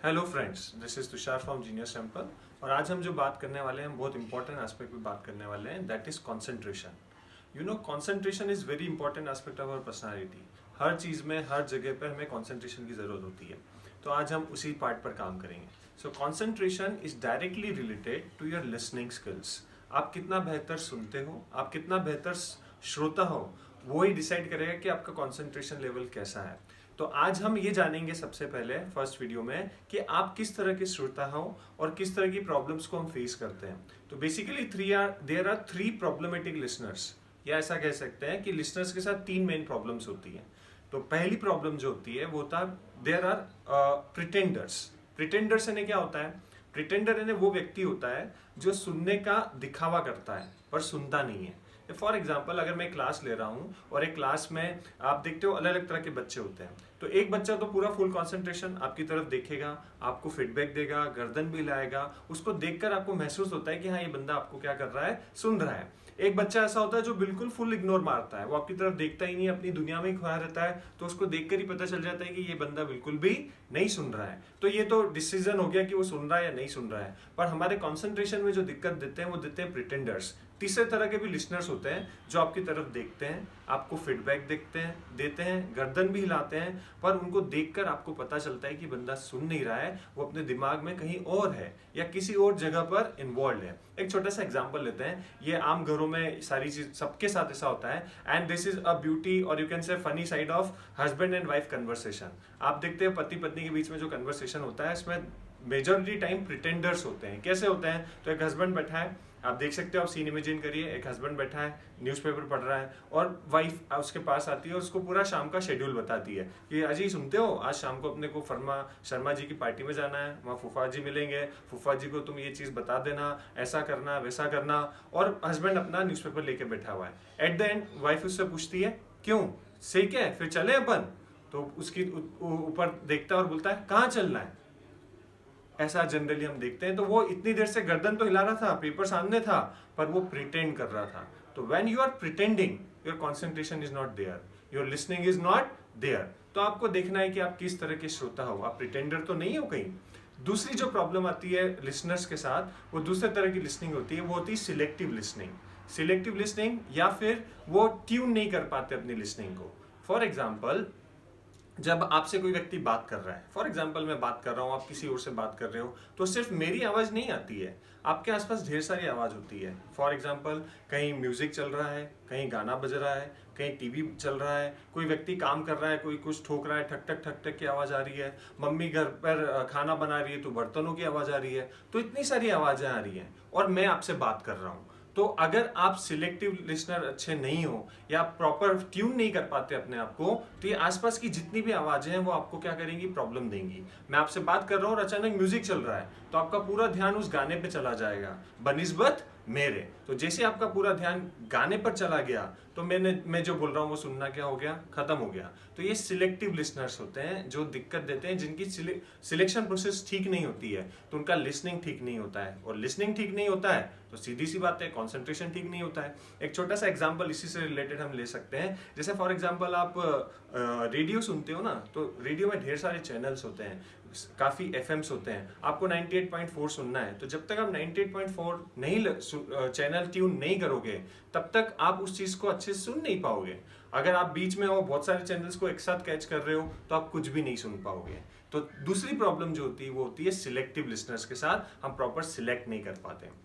Hello friends, this is Tushar from genius temple. और आज हम जो बात करने वाले हैं बहुत इंपॉर्टेंट एस्पेक्ट पे बात करने वाले हैं, that is concentration. You know, concentration is very important aspect of our personality. हर चीज़ में, हर जगह पर हमें कंसंट्रेशन की ज़रूरत होती है। तो आज हम उसी पार्ट पर काम करेंगे। So concentration is directly related to your listening skills. आप कितना बेहतर सुनते हो, आप कितना बेहतर श्रोता हो, वो ही डिसाइड करेगा कि आपका कंसंट्रेशन लेवल कैसा है। तो आज हम ये जानेंगे सबसे पहले फर्स्ट वीडियो में कि आप किस तरह के श्रोता हो और किस तरह की प्रॉब्लम्स को हम फेस करते हैं। तो basically there are three problematic listeners, या ऐसा कह सकते हैं कि लिसनर्स के साथ तीन मेन प्रॉब्लम्स होती हैं। तो पहली प्रॉब्लम जो होती है वो होता है देयर आर प्रिटेंडर्स। प्रिटेंडर्स यानी क्या होता है? प्रिटेंडर यानी वो व्यक्ति होता है जो सुनने का दिखावा करता है पर सुनता नहीं है। फॉर एग्जाम्पल, अगर मैं क्लास ले रहा हूँ और एक क्लास में आप देखते हो अलग अलग तरह के बच्चे होते हैं। तो एक बच्चा तो पूरा फुल कंसंट्रेशन आपकी तरफ देखेगा, आपको फीडबैक देगा, गर्दन भी हिलाएगा, उसको देखकर आपको महसूस होता है कि हाँ, ये बंदा आपको क्या कर रहा है, सुन रहा है। एक बच्चा ऐसा होता है जो बिल्कुल फुल इग्नोर मारता है, वो आपकी तरफ देखता ही नहीं, अपनी दुनिया में ही खोया रहता है। तो उसको देखकर ही पता चल जाता है कि ये बंदा बिल्कुल भी नहीं सुन रहा है। तो ये तो डिसीजन हो गया कि वो सुन रहा है या नहीं सुन रहा है। पर हमारे कॉन्सेंट्रेशन में जो दिक्कत देते हैं वो देते हैं प्रिटेंडर्स। तीसरे तरह के भी लिसनर्स होते हैं जो आपकी तरफ देखते हैं, आपको फीडबैक देते हैं, गर्दन भी हिलाते हैं, पर उनको देखकर आपको पता चलता है कि बंदा सुन नहीं रहा है, वो अपने दिमाग में कहीं और है या किसी और जगह पर इन्वॉल्व है। एक छोटा सा एग्जांपल लेते हैं। ये आम घरों में सारी चीज सबके साथ ऐसा होता है, and this is a beauty और you can say funny side of husband and wife conversation. आप देखते हैं पति पत्नी के बीच में जो कन्वर्सेशन होता है, इसमें मेजॉरिटी टाइम प्रिटेंडर्स होते हैं। कैसे होते हैं? तो एक हस्बैंड बैठा है, आप देख सकते हो, आप सीन इमेजिन करिए, एक हस्बैंड बैठा है, न्यूज़पेपर पढ़ रहा है और वाइफ उसके पास आती है और उसको पूरा शाम का शेड्यूल बताती है कि अजी सुनते हो, आज शाम को अपने को शर्मा जी की पार्टी में जाना है, वहाँ फूफा जी मिलेंगे, फूफा जी को तुम ये चीज़ बता देना, ऐसा करना वैसा करना। और हस्बैंड अपना न्यूज़पेपर लेके बैठा हुआ है। एट द एंड वाइफ उससे पूछती है, क्यों, सही क्या है, फिर चले अपन? तो उसकी ऊपर देखता है और बोलता है, कहाँ चलना है? ऐसा जनरली हम देखते हैं। तो वो इतनी देर से गर्दन तो हिला रहा था, पेपर सामने था, पर वो प्रिटेंड कर रहा था। तो when you are pretending, your concentration is not there, your listening is not there. तो आपको देखना है कि आप किस तरह के श्रोता हो, आप प्रिटेंडर तो नहीं हो कहीं। दूसरी जो प्रॉब्लम आती है लिसनर्स के साथ, वो दूसरे तरह की लिसनिंग होती है, वो होती है सिलेक्टिव लिसनिंग। सिलेक्टिव लिसनिंग, या फिर वो ट्यून नहीं कर पाते अपनी लिसनिंग को। फॉर एग्जाम्पल, जब आपसे कोई व्यक्ति बात कर रहा है, फॉर एग्जाम्पल मैं बात कर रहा हूँ, आप किसी और से बात कर रहे हो, तो सिर्फ मेरी आवाज़ नहीं आती है, आपके आसपास ढेर सारी आवाज़ होती है। फॉर एग्जाम्पल, कहीं म्यूजिक चल रहा है, कहीं गाना बज रहा है, कहीं टीवी चल रहा है, कोई व्यक्ति काम कर रहा है, कोई कुछ ठोक रहा है, ठक ठक ठक ठक की आवाज़ आ रही है, मम्मी घर पर खाना बना रही है तो बर्तनों की आवाज़ आ रही है। तो इतनी सारी आवाज़ें आ रही हैं और मैं आपसे बात कर रहा हूँ। तो अगर आप सिलेक्टिव लिसनर अच्छे नहीं हो या प्रॉपर ट्यून नहीं कर पाते अपने आप को, तो ये आसपास की जितनी भी आवाजें हैं वो आपको क्या करेंगी, प्रॉब्लम देंगी। मैं आपसे बात कर रहा हूँ और अचानक म्यूजिक चल रहा है, तो आपका पूरा ध्यान उस गाने पे चला जाएगा बनिस्बत मेरे। तो जैसे आपका पूरा ध्यान गाने पर चला गया, तो मैं जो बोल रहा हूँ वो सुनना क्या हो गया, खत्म हो गया। तो ये सिलेक्टिव लिसनर्स होते हैं जो दिक्कत देते हैं, जिनकी सिलेक्शन प्रोसेस ठीक नहीं होती है, तो उनका लिसनिंग ठीक नहीं होता है। और लिसनिंग ठीक नहीं होता है तो सीधी सी बात है, कंसंट्रेशन ठीक नहीं होता है। एक छोटा सा एग्जांपल इसी से रिलेटेड हम ले सकते हैं। जैसे फॉर एग्जांपल, आप रेडियो सुनते हो ना, तो रेडियो में ढेर सारे चैनल्स होते हैं, काफ़ी एफएम्स होते हैं। आपको 98.4 सुनना है, तो जब तक आप 98.4 नहीं चैनल ट्यून नहीं करोगे, तब तक आप उस चीज़ को अच्छे से सुन नहीं पाओगे। अगर आप बीच में हो, बहुत सारे चैनल्स को एक साथ कैच कर रहे हो, तो आप कुछ भी नहीं सुन पाओगे। तो दूसरी प्रॉब्लम जो होती है वो होती है सिलेक्टिव लिसनर्स के साथ, हम प्रॉपर सिलेक्ट नहीं कर पाते।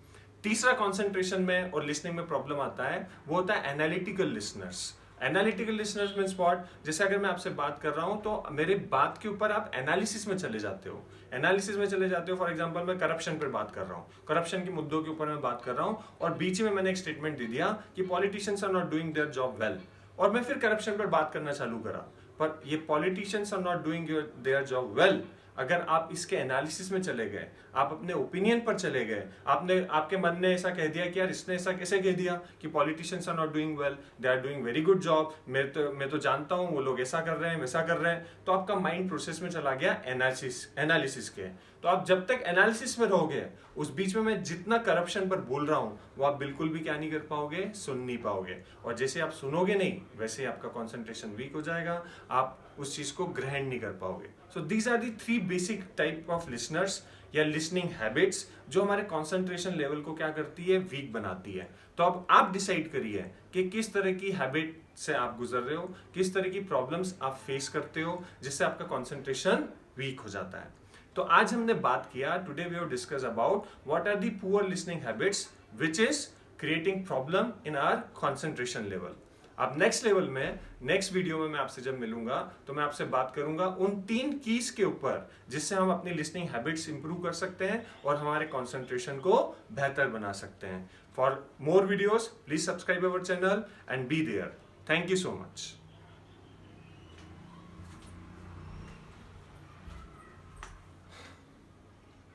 तीसरा कंसंट्रेशन में और लिसनिंग में प्रॉब्लम आता है, वो होता है analytical listeners. Analytical listeners means what? जैसे अगर मैं आपसे बात कर रहा हूं तो मेरे बात के ऊपर आप एनालिसिस में चले जाते हो, एनालिसिस में चले जाते हो। फॉर एग्जांपल, मैं करप्शन पर बात कर रहा हूं, करप्शन के मुद्दों के ऊपर मैं बात कर रहा हूं, और बीच में मैंने एक स्टेटमेंट दे दिया कि politicians are not doing their job well, और मैं फिर करप्शन पर बात करना चालू करा। पर ये politicians are not doing their job well, अगर आप इसके एनालिसिस में चले गए, आप अपने ओपिनियन पर चले गए, आपके मन ने ऐसा कह दिया कि यार इसने ऐसा कैसे कह दिया कि politicians are not doing well, they are doing very good job, मैं तो जानता हूं वो लोग ऐसा कर रहे हैं वैसा कर रहे हैं। तो आपका माइंड प्रोसेस में चला गया एनालिसिस के। तो आप जब तक एनालिसिस में रहोगे, उस बीच में मैं जितना करप्शन पर बोल रहा हूं वो आप बिल्कुल भी क्या नहीं कर पाओगे, सुन नहीं पाओगे। और जैसे आप सुनोगे नहीं, वैसे आपका कॉन्सेंट्रेशन वीक हो जाएगा, आप उस चीज को ग्रहण नहीं कर पाओगे। So these are the 3 basic type of listeners या लिसनिंग हैबिट्स जो हमारे कंसंट्रेशन लेवल को क्या करती है, वीक बनाती है। तो अब आप डिसाइड करिए कि किस तरह की हैबिट से आप गुजर रहे हो, किस तरह की प्रॉब्लम्स आप फेस करते हो जिससे आपका कंसंट्रेशन वीक हो जाता है। तो आज हमने बात किया, today we have discuss about what are the poor listening habits which is creating problem in our concentration level. अब नेक्स्ट लेवल में, नेक्स्ट वीडियो में मैं आपसे जब मिलूंगा तो मैं आपसे बात करूंगा उन 3 कीज के ऊपर जिससे हम अपनी लिसनिंग हैबिट्स इंप्रूव कर सकते हैं और हमारे कंसंट्रेशन को बेहतर बना सकते हैं। For more videos please subscribe our channel and be there. Thank you so much.